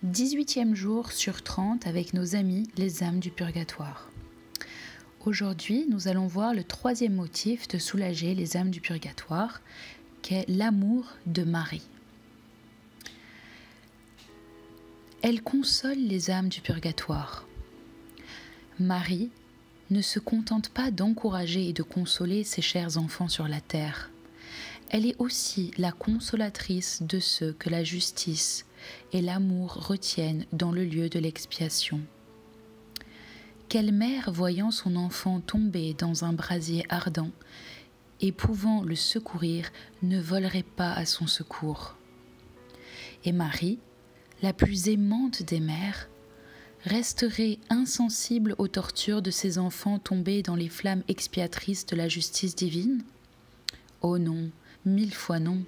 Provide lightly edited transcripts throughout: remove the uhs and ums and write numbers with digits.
18e jour sur 30 avec nos amis les âmes du purgatoire. Aujourd'hui, nous allons voir le troisième motif de soulager les âmes du purgatoire, qu'est l'amour de Marie. Elle console les âmes du purgatoire. Marie ne se contente pas d'encourager et de consoler ses chers enfants sur la terre. Elle est aussi la consolatrice de ceux que la justice et l'amour retiennent dans le lieu de l'expiation. Quelle mère, voyant son enfant tomber dans un brasier ardent et pouvant le secourir, ne volerait pas à son secours? Et Marie, la plus aimante des mères, resterait insensible aux tortures de ses enfants tombés dans les flammes expiatrices de la justice divine? Oh non, 1000 fois non.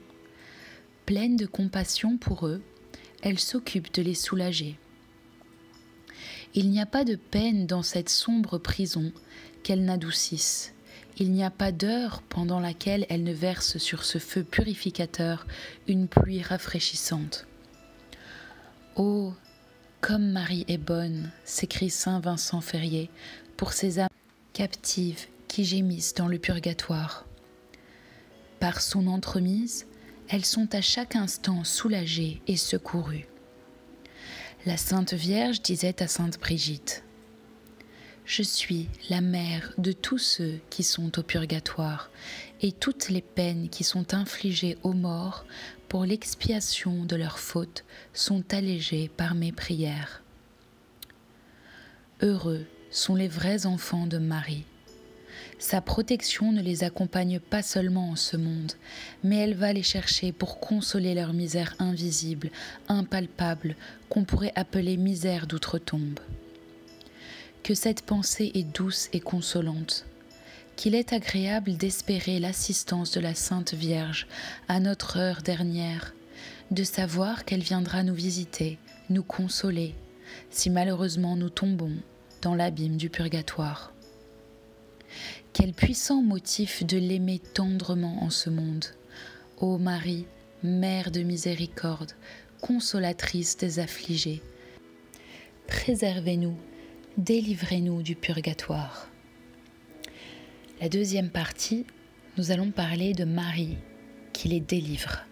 Pleine de compassion pour eux, elle s'occupe de les soulager. Il n'y a pas de peine dans cette sombre prison qu'elle n'adoucisse. Il n'y a pas d'heure pendant laquelle elle ne verse sur ce feu purificateur une pluie rafraîchissante. Oh, comme Marie est bonne, s'écrie saint Vincent Ferrier, pour ces âmes captives qui gémissent dans le purgatoire. Par son entremise, elles sont à chaque instant soulagées et secourues. La Sainte Vierge disait à sainte Brigitte : « Je suis la mère de tous ceux qui sont au purgatoire, et toutes les peines qui sont infligées aux morts pour l'expiation de leurs fautes sont allégées par mes prières. » Heureux sont les vrais enfants de Marie. Sa protection ne les accompagne pas seulement en ce monde, mais elle va les chercher pour consoler leur misère invisible, impalpable, qu'on pourrait appeler misère d'outre-tombe. Que cette pensée est douce et consolante, qu'il est agréable d'espérer l'assistance de la Sainte Vierge à notre heure dernière, de savoir qu'elle viendra nous visiter, nous consoler, si malheureusement nous tombons dans l'abîme du purgatoire. Quel puissant motif de l'aimer tendrement en ce monde, ô Marie, Mère de miséricorde, consolatrice des affligés. Préservez-nous, délivrez-nous du purgatoire. La deuxième partie, nous allons parler de Marie qui les délivre.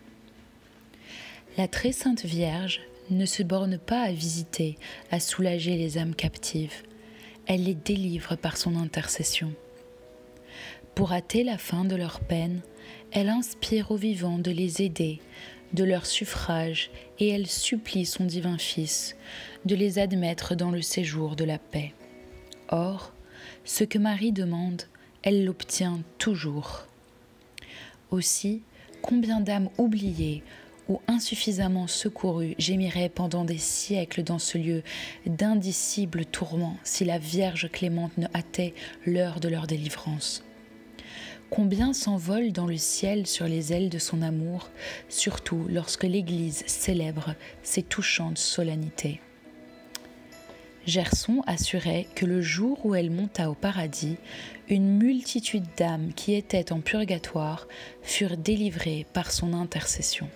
La très sainte Vierge ne se borne pas à visiter, à soulager les âmes captives. Elle les délivre par son intercession. Pour hâter la fin de leur peine, elle inspire aux vivants de les aider, de leur suffrage, et elle supplie son divin Fils de les admettre dans le séjour de la paix. Or, ce que Marie demande, elle l'obtient toujours. Aussi, combien d'âmes oubliées ou insuffisamment secourues gémiraient pendant des siècles dans ce lieu d'indicibles tourments si la Vierge clémente ne hâtait l'heure de leur délivrance. Combien s'envolent dans le ciel sur les ailes de son amour, surtout lorsque l'Église célèbre ces touchantes solennités. Gerson assurait que le jour où elle monta au paradis, une multitude d'âmes qui étaient en purgatoire furent délivrées par son intercession.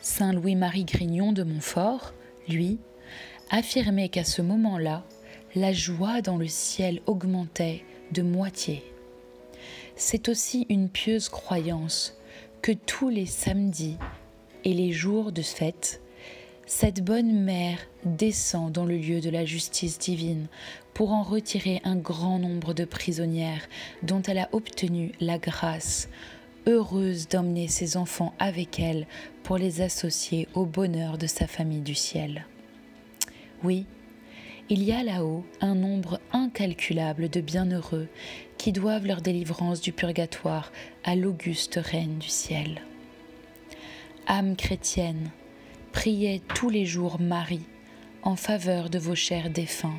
Saint Louis-Marie Grignon de Montfort, lui, affirmait qu'à ce moment-là, la joie dans le ciel augmentait de moitié. C'est aussi une pieuse croyance que tous les samedis et les jours de fête, cette bonne mère descend dans le lieu de la justice divine pour en retirer un grand nombre de prisonnières dont elle a obtenu la grâce, heureuse d'emmener ses enfants avec elle pour les associer au bonheur de sa famille du ciel. Oui, il y a là-haut un nombre incalculable de bienheureux qui doivent leur délivrance du purgatoire à l'auguste Reine du ciel. Âmes chrétiennes, priez tous les jours Marie en faveur de vos chers défunts.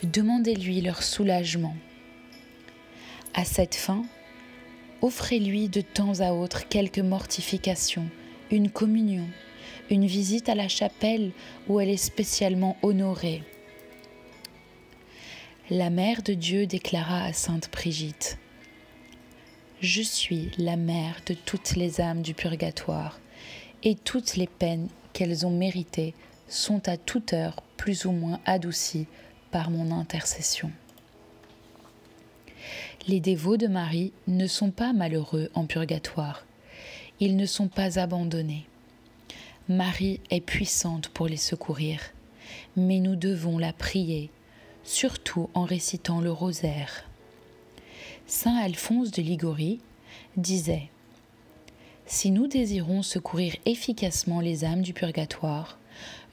Demandez-lui leur soulagement. À cette fin, offrez-lui de temps à autre quelques mortifications, une communion, une visite à la chapelle où elle est spécialement honorée. La Mère de Dieu déclara à sainte Brigitte : « Je suis la mère de toutes les âmes du purgatoire, et toutes les peines qu'elles ont méritées sont à toute heure plus ou moins adoucies par mon intercession. Les dévots de Marie ne sont pas malheureux en purgatoire. Ils ne sont pas abandonnés. Marie est puissante pour les secourir, mais nous devons la prier, surtout en récitant le rosaire. Saint Alphonse de Liguori disait « Si nous désirons secourir efficacement les âmes du purgatoire,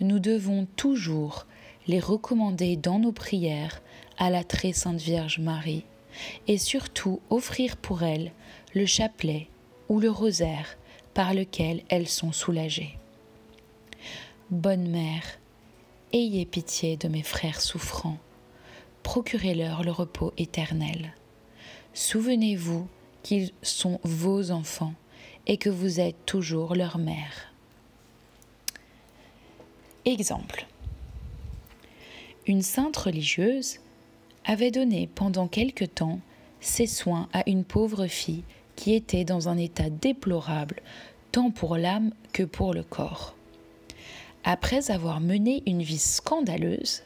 nous devons toujours les recommander dans nos prières à la très sainte Vierge Marie et surtout offrir pour elles le chapelet ou le rosaire par lequel elles sont soulagées. Bonne Mère, ayez pitié de mes frères souffrants, procurez-leur le repos éternel. Souvenez-vous qu'ils sont vos enfants et que vous êtes toujours leur mère. » Exemple. Une sainte religieuse avait donné pendant quelque temps ses soins à une pauvre fille qui était dans un état déplorable, tant pour l'âme que pour le corps. Après avoir mené une vie scandaleuse,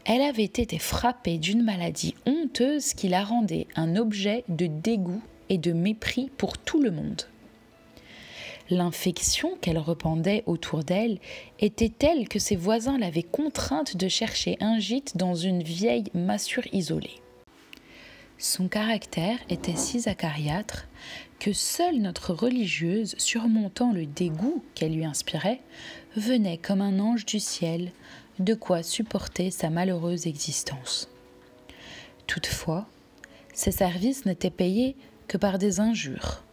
elle avait été frappée d'une maladie honteuse qui la rendait un objet de dégoût et de mépris pour tout le monde. L'infection qu'elle répandait autour d'elle était telle que ses voisins l'avaient contrainte de chercher un gîte dans une vieille massure isolée. Son caractère était si acariâtre que seule notre religieuse, surmontant le dégoût qu'elle lui inspirait, venait comme un ange du ciel, de quoi supporter sa malheureuse existence. Toutefois, ses services n'étaient payés que par des injures.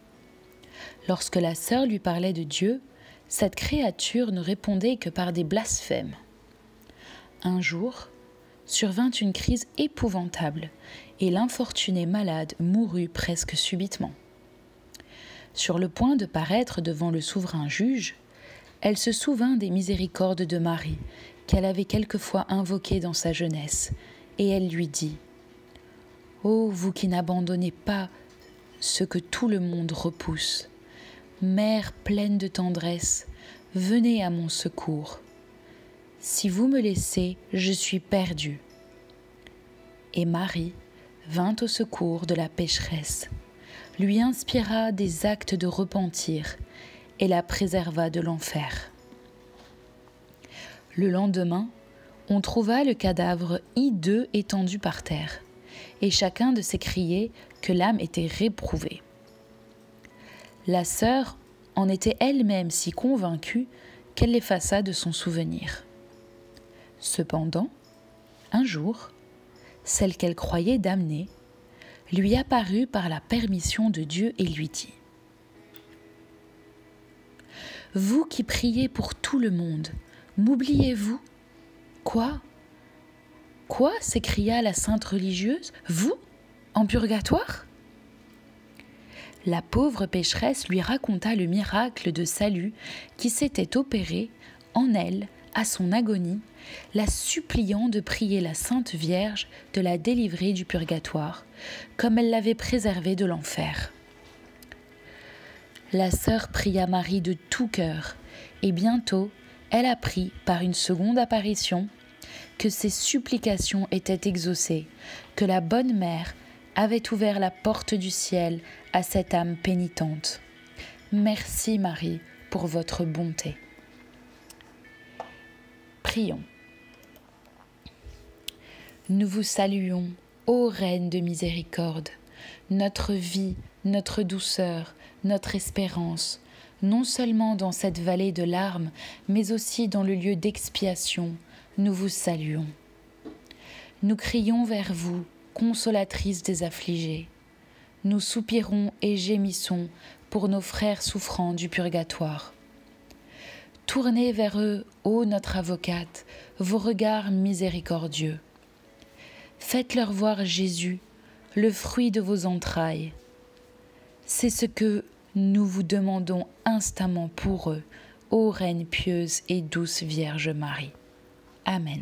Lorsque la sœur lui parlait de Dieu, cette créature ne répondait que par des blasphèmes. Un jour, survint une crise épouvantable et l'infortunée malade mourut presque subitement. Sur le point de paraître devant le souverain juge, elle se souvint des miséricordes de Marie qu'elle avait quelquefois invoquées dans sa jeunesse, et elle lui dit « Ô vous qui n'abandonnez pas ce que tout le monde repousse, Mère pleine de tendresse, venez à mon secours. Si vous me laissez, je suis perdue. » Et Marie vint au secours de la pécheresse, lui inspira des actes de repentir et la préserva de l'enfer. Le lendemain, on trouva le cadavre hideux étendu par terre, et chacun de s'écriait que l'âme était réprouvée. La sœur en était elle-même si convaincue qu'elle l'effaça de son souvenir. Cependant, un jour, celle qu'elle croyait damnée lui apparut par la permission de Dieu et lui dit « Vous qui priez pour tout le monde, m'oubliez-vous ? » « Quoi ? Quoi ?» s'écria la sainte religieuse. « Vous ? En purgatoire ?» La pauvre pécheresse lui raconta le miracle de salut qui s'était opéré en elle à son agonie, la suppliant de prier la Sainte Vierge de la délivrer du purgatoire, comme elle l'avait préservée de l'enfer. La sœur pria Marie de tout cœur, et bientôt elle apprit par une seconde apparition que ses supplications étaient exaucées, que la bonne mère avait ouvert la porte du ciel à cette âme pénitente. Merci Marie pour votre bonté. Prions. Nous vous saluons, ô Reine de miséricorde, notre vie, notre douceur, notre espérance, non seulement dans cette vallée de larmes, mais aussi dans le lieu d'expiation, nous vous saluons. Nous crions vers vous, consolatrice des affligés. Nous soupirons et gémissons pour nos frères souffrants du purgatoire. Tournez vers eux, ô notre avocate, vos regards miséricordieux. Faites-leur voir Jésus, le fruit de vos entrailles. C'est ce que nous vous demandons instamment pour eux, ô Reine pieuse et douce Vierge Marie. Amen.